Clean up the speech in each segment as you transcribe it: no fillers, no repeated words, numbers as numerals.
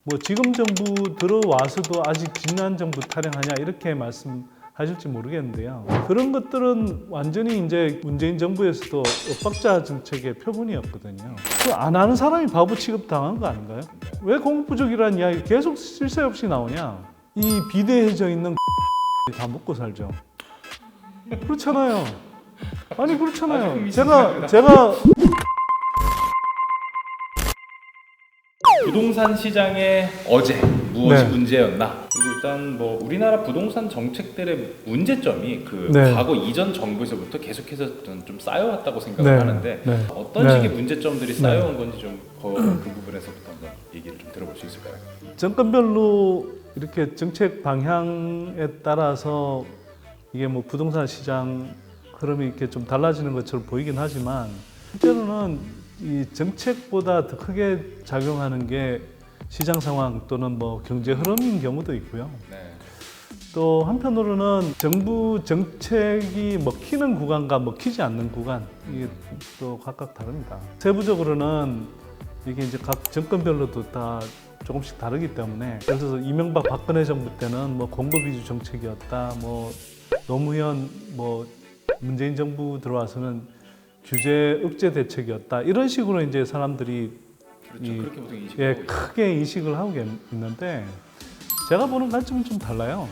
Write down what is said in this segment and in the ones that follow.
뭐 지금 정부 들어와서도 아직 지난 정부 타령하냐 이렇게 말씀하실지 모르겠는데요. 그런 것들은 완전히 이제 문재인 정부에서도 엇박자 정책의 표본이었거든요. 그 안 하는 사람이 바보 취급당한 거 아닌가요? 왜 공급 부족이라는 이야기 계속 쉴 새 없이 나오냐? 이 비대해져 있는 다 먹고 살죠. 그렇잖아요. 아니 그렇잖아요. 제가 부동산 시장의 어제 무엇이 네. 문제였나? 그리고 일단 뭐 우리나라 부동산 정책들의 문제점이 그 네. 과거 이전 정부에서부터 계속해서 좀 쌓여왔다고 생각을 네. 하는데 네. 어떤 네. 식의 문제점들이 쌓여온 건지 좀 그 부분에서부터 한번 얘기를 좀 들어볼 수 있을까요? 정권별로 이렇게 정책 방향에 따라서 이게 뭐 부동산 시장 흐름이 이렇게 좀 달라지는 것처럼 보이긴 하지만 실제로는 이 정책보다 더 크게 작용하는 게 시장 상황 또는 뭐 경제 흐름인 경우도 있고요. 네. 또 한편으로는 정부 정책이 먹히는 구간과 먹히지 않는 구간 이게 또 각각 다릅니다. 세부적으로는 이게 이제 각 정권별로도 다 조금씩 다르기 때문에 그래서 이명박 박근혜 정부 때는 뭐 공급 위주 정책이었다, 뭐 노무현 뭐 문재인 정부 들어와서는 규제 억제 대책이었다 이런 식으로 이제 사람들이 그렇죠. 그렇게 보통 인식을 예, 하고 있죠. 크게 인식을 하고 있는데 제가 보는 관점은 좀 달라요.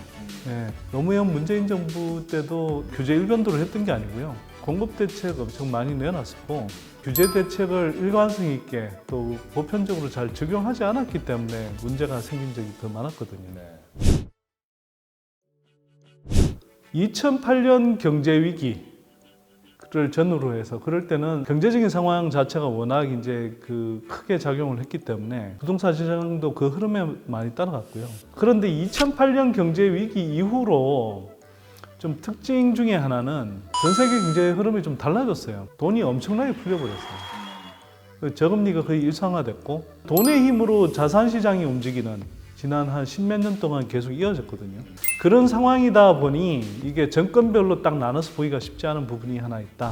예, 노무현 문재인 정부 때도 규제 일변도를 했던 게 아니고요. 공급 대책 엄청 많이 내놨었고 규제 대책을 일관성 있게 또 보편적으로 잘 적용하지 않았기 때문에 문제가 생긴 적이 더 많았거든요. 네. 2008년 경제 위기를 전후로 해서 그럴 때는 경제적인 상황 자체가 워낙 이제 그 크게 작용을 했기 때문에 부동산 시장도 그 흐름에 많이 따라갔고요. 그런데 2008년 경제 위기 이후로 좀 특징 중에 하나는 전 세계 경제 흐름이 좀 달라졌어요. 돈이 엄청나게 풀려버렸어요. 저금리가 거의 일상화됐고 돈의 힘으로 자산 시장이 움직이는 지난 한 십몇 년 동안 계속 이어졌거든요. 그런 상황이다 보니 이게 정권별로 딱 나눠서 보기가 쉽지 않은 부분이 하나 있다.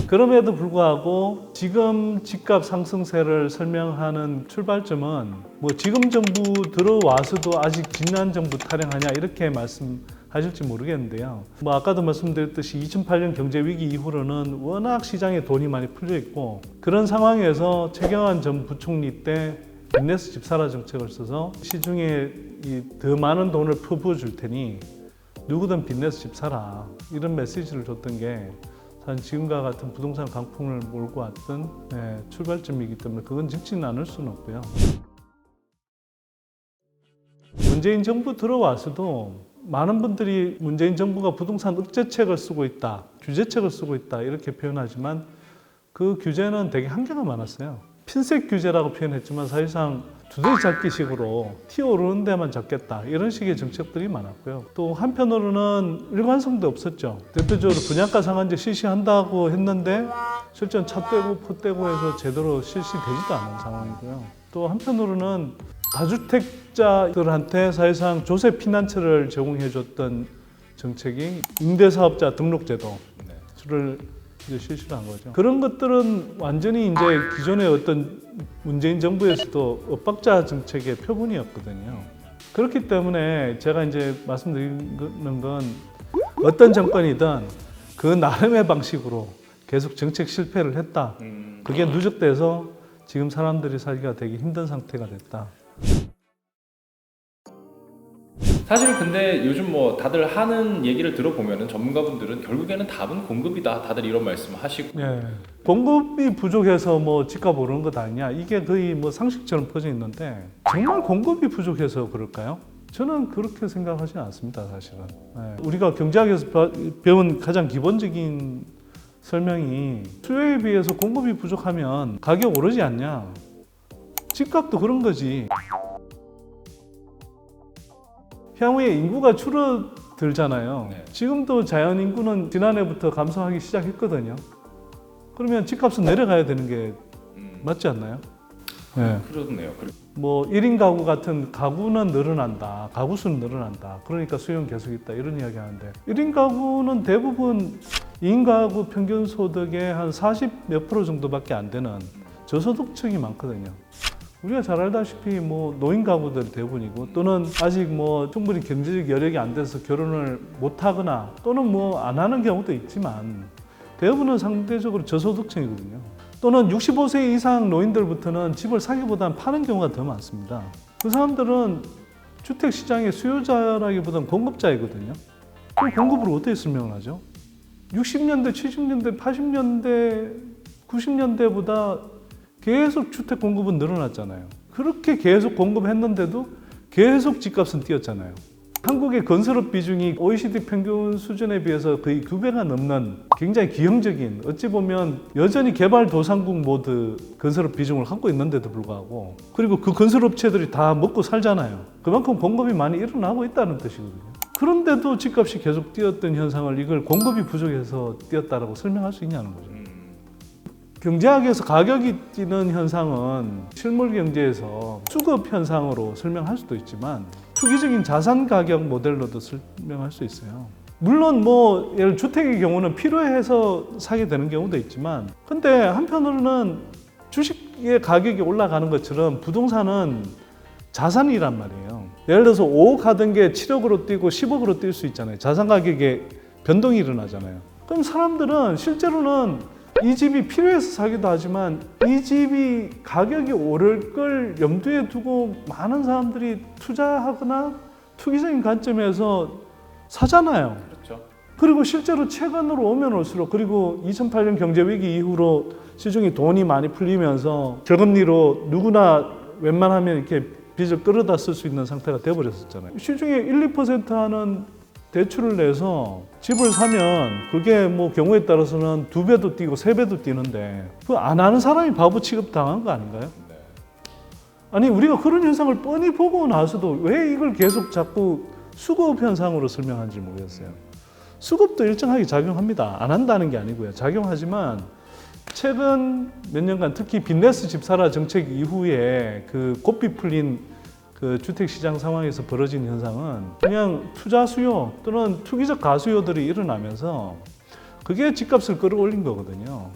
그럼에도 불구하고 지금 집값 상승세를 설명하는 출발점은 뭐 지금 정부 들어와서도 아직 지난 정부 타령하냐 이렇게 말씀하실지 모르겠는데요. 뭐 아까도 말씀드렸듯이 2008년 경제 위기 이후로는 워낙 시장에 돈이 많이 풀려 있고 그런 상황에서 최경환 전 부총리 때 빚내서 집 사라 정책을 써서 시중에 더 많은 돈을 퍼부어 줄 테니 누구든 빚내서 집 사라 이런 메시지를 줬던 게 사실 지금과 같은 부동산 강풍을 몰고 왔던 출발점이기 때문에 그건 적지 않을 수는 없고요. 문재인 정부 들어와서도 많은 분들이 문재인 정부가 부동산 억제책을 쓰고 있다, 규제책을 쓰고 있다 이렇게 표현하지만 그 규제는 되게 한계가 많았어요. 핀셋 규제라고 표현했지만 사실상 두더지 잡기식으로 튀어오르는 데만 잡겠다 이런 식의 정책들이 많았고요. 또 한편으로는 일관성도 없었죠. 대표적으로 분양가 상한제 실시한다고 했는데 실제는 차 떼고 포 떼고 해서 제대로 실시되지도 않은 상황이고요. 또 한편으로는 다주택자들한테 사실상 조세 피난처를 제공해줬던 정책이 임대사업자 등록제도를 이제 실시를 한 거죠. 그런 것들은 완전히 이제 기존의 어떤 문재인 정부에서도 엇박자 정책의 표본이었거든요. 그렇기 때문에 제가 이제 말씀드리는 건 어떤 정권이든 그 나름의 방식으로 계속 정책 실패를 했다. 그게 누적돼서 지금 사람들이 살기가 되게 힘든 상태가 됐다. 사실 근데 요즘 뭐 다들 하는 얘기를 들어보면은 전문가분들은 결국에는 답은 공급이다. 다들 이런 말씀을 하시고. 예. 공급이 부족해서 뭐 집값 오르는 것 아니냐 이게 거의 뭐 상식처럼 퍼져 있는데 정말 공급이 부족해서 그럴까요? 저는 그렇게 생각하지 않습니다, 사실은. 예. 우리가 경제학에서 배운 가장 기본적인 설명이 수요에 비해서 공급이 부족하면 가격 오르지 않냐? 집값도 그런 거지. 향후에 인구가 줄어들잖아요. 네. 지금도 자연 인구는 지난해부터 감소하기 시작했거든요. 그러면 집값은 내려가야 되는 게 맞지 않나요? 네. 그렇네요. 뭐 1인 가구 같은 가구는 늘어난다. 가구 수는 늘어난다. 그러니까 수요는 계속 있다. 이런 이야기 하는데 1인 가구는 대부분 2인 가구 평균 소득의 한 40 몇 프로 정도밖에 안 되는 저소득층이 많거든요. 우리가 잘 알다시피 뭐 노인 가구들 대부분이고 또는 아직 뭐 충분히 경제적 여력이 안 돼서 결혼을 못 하거나 또는 뭐 안 하는 경우도 있지만 대부분은 상대적으로 저소득층이거든요. 또는 65세 이상 노인들부터는 집을 사기보다는 파는 경우가 더 많습니다. 그 사람들은 주택 시장의 수요자라기보다는 공급자이거든요. 그럼 공급을 어떻게 설명을 하죠? 60년대, 70년대, 80년대, 90년대보다 계속 주택 공급은 늘어났잖아요. 그렇게 계속 공급했는데도 계속 집값은 뛰었잖아요. 한국의 건설업 비중이 OECD 평균 수준에 비해서 거의 2배가 넘는 굉장히 기형적인, 어찌 보면 여전히 개발도상국 모드 건설업 비중을 갖고 있는데도 불구하고, 그리고 그 건설업체들이 다 먹고 살잖아요. 그만큼 공급이 많이 일어나고 있다는 뜻이거든요. 그런데도 집값이 계속 뛰었던 현상을 이걸 공급이 부족해서 뛰었다라고 설명할 수 있냐는 거죠. 경제학에서 가격이 뛰는 현상은 실물 경제에서 수급 현상으로 설명할 수도 있지만 투기적인 자산 가격 모델로도 설명할 수 있어요. 물론 뭐 예를 주택의 경우는 필요해서 사게 되는 경우도 있지만, 근데 한편으로는 주식의 가격이 올라가는 것처럼 부동산은 자산이란 말이에요. 예를 들어서 5억 하던 게 7억으로 뛰고 10억으로 뛸 수 있잖아요. 자산 가격에 변동이 일어나잖아요. 그럼 사람들은 실제로는 이 집이 필요해서 사기도 하지만 이 집이 가격이 오를 걸 염두에 두고 많은 사람들이 투자하거나 투기적인 관점에서 사잖아요. 그렇죠. 그리고 실제로 최근으로 오면 올수록, 그리고 2008년 경제위기 이후로 시중에 돈이 많이 풀리면서 저금리로 누구나 웬만하면 이렇게 빚을 끌어다 쓸 수 있는 상태가 돼버렸었잖아요. 시중에 1, 2% 하는 대출을 내서 집을 사면 그게 뭐 경우에 따라서는 2배도 뛰고 3배도 뛰는데 그 안 하는 사람이 바보 취급 당한 거 아닌가요? 네. 아니 우리가 그런 현상을 뻔히 보고 나서도 왜 이걸 계속 자꾸 수급 현상으로 설명하는지 모르겠어요. 수급도 일정하게 작용합니다. 안 한다는 게 아니고요. 작용하지만 최근 몇 년간 특히 빚네스 집사라 정책 이후에 그 고삐 풀린 그 주택 시장 상황에서 벌어진 현상은 그냥 투자 수요 또는 투기적 가수요들이 일어나면서 그게 집값을 끌어올린 거거든요.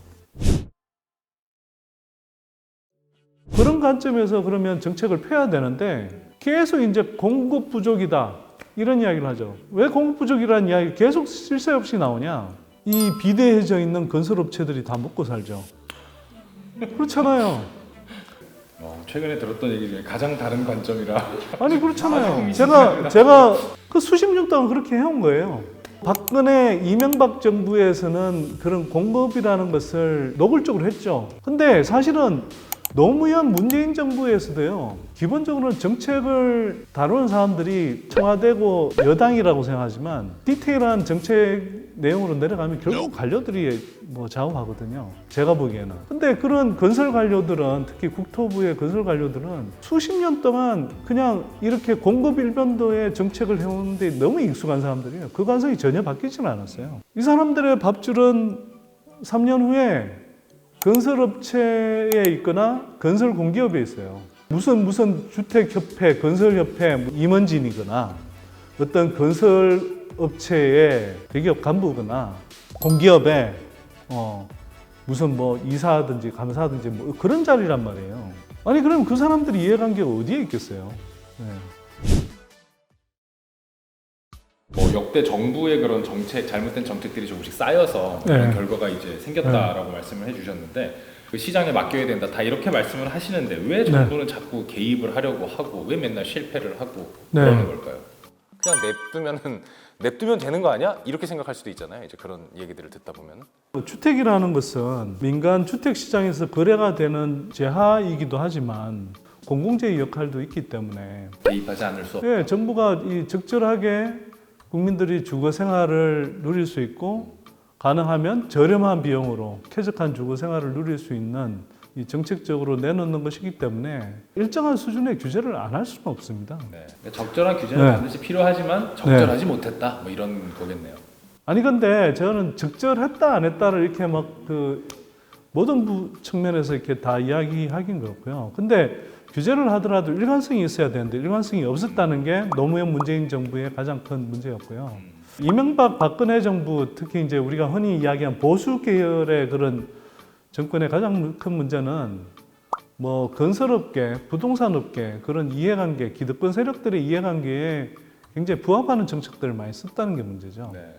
그런 관점에서 그러면 정책을 펴야 되는데 계속 이제 공급 부족이다 이런 이야기를 하죠. 왜 공급 부족이라는 이야기 계속 쉴 새 없이 나오냐? 이 비대해져 있는 건설업체들이 다 먹고 살죠. 그렇잖아요. 최근에 들었던 얘기 중에 가장 다른 관점이라. 아니 그렇잖아요. 제가 그 수십 년 동안 그렇게 해온 거예요. 박근혜 이명박 정부에서는 그런 공급이라는 것을 노골적으로 했죠. 근데 사실은 노무현 문재인 정부에서도요, 기본적으로는 정책을 다루는 사람들이 청와대고 여당이라고 생각하지만 디테일한 정책 내용으로 내려가면 결국 관료들이 뭐 좌우하거든요. 제가 보기에는. 근데 그런 건설 관료들은, 특히 국토부의 건설 관료들은 수십 년 동안 그냥 이렇게 공급 일변도의 정책을 해오는데 너무 익숙한 사람들이에요. 그 관성이 전혀 바뀌지는 않았어요. 이 사람들의 밥줄은 3년 후에 건설업체에 있거나 건설공기업에 있어요. 무슨 주택협회, 건설협회 임원진이거나 어떤 건설업체의 대기업 간부거나 공기업에 무슨 뭐 이사든지 감사든지 뭐 그런 자리란 말이에요. 아니 그럼 그 사람들이 이해관계가 어디에 있겠어요? 네. 뭐 역대 정부의 그런 정책, 잘못된 정책들이 조금씩 쌓여서 그런 결과가 이제 생겼다라고 말씀을 해주셨는데, 그 시장에 맡겨야 된다 다 이렇게 말씀을 하시는데 왜 정부는 자꾸 개입을 하려고 하고 왜 맨날 실패를 하고 그러는 걸까요? 그냥 냅두면 되는 거 아니야? 이렇게 생각할 수도 있잖아요. 이제 그런 얘기들을 듣다 보면. 주택이라는 것은 민간 주택 시장에서 거래가 되는 재화이기도 하지만 공공재의 역할도 있기 때문에 개입하지 않을 수 없다. 정부가 이 적절하게 국민들이 주거 생활을 누릴 수 있고 가능하면 저렴한 비용으로 쾌적한 주거 생활을 누릴 수 있는 이 정책적으로 내놓는 것이기 때문에 일정한 수준의 규제를 안 할 수는 없습니다. 네. 적절한 규제는 반드시 필요하지만 적절하지 못했다 뭐 이런 거겠네요. 아니 근데 저는 적절했다 안 했다를 이렇게 막 그 모든 측면에서 이렇게 다 이야기하긴 그렇고요. 근데 규제를 하더라도 일관성이 있어야 되는데 일관성이 없었다는 게 노무현 문재인 정부의 가장 큰 문제였고요. 이명박 박근혜 정부, 특히 이제 우리가 흔히 이야기한 보수 계열의 그런 정권의 가장 큰 문제는 뭐 건설업계, 부동산업계 그런 이해관계, 기득권 세력들의 이해관계에 굉장히 부합하는 정책들을 많이 썼다는 게 문제죠. 네.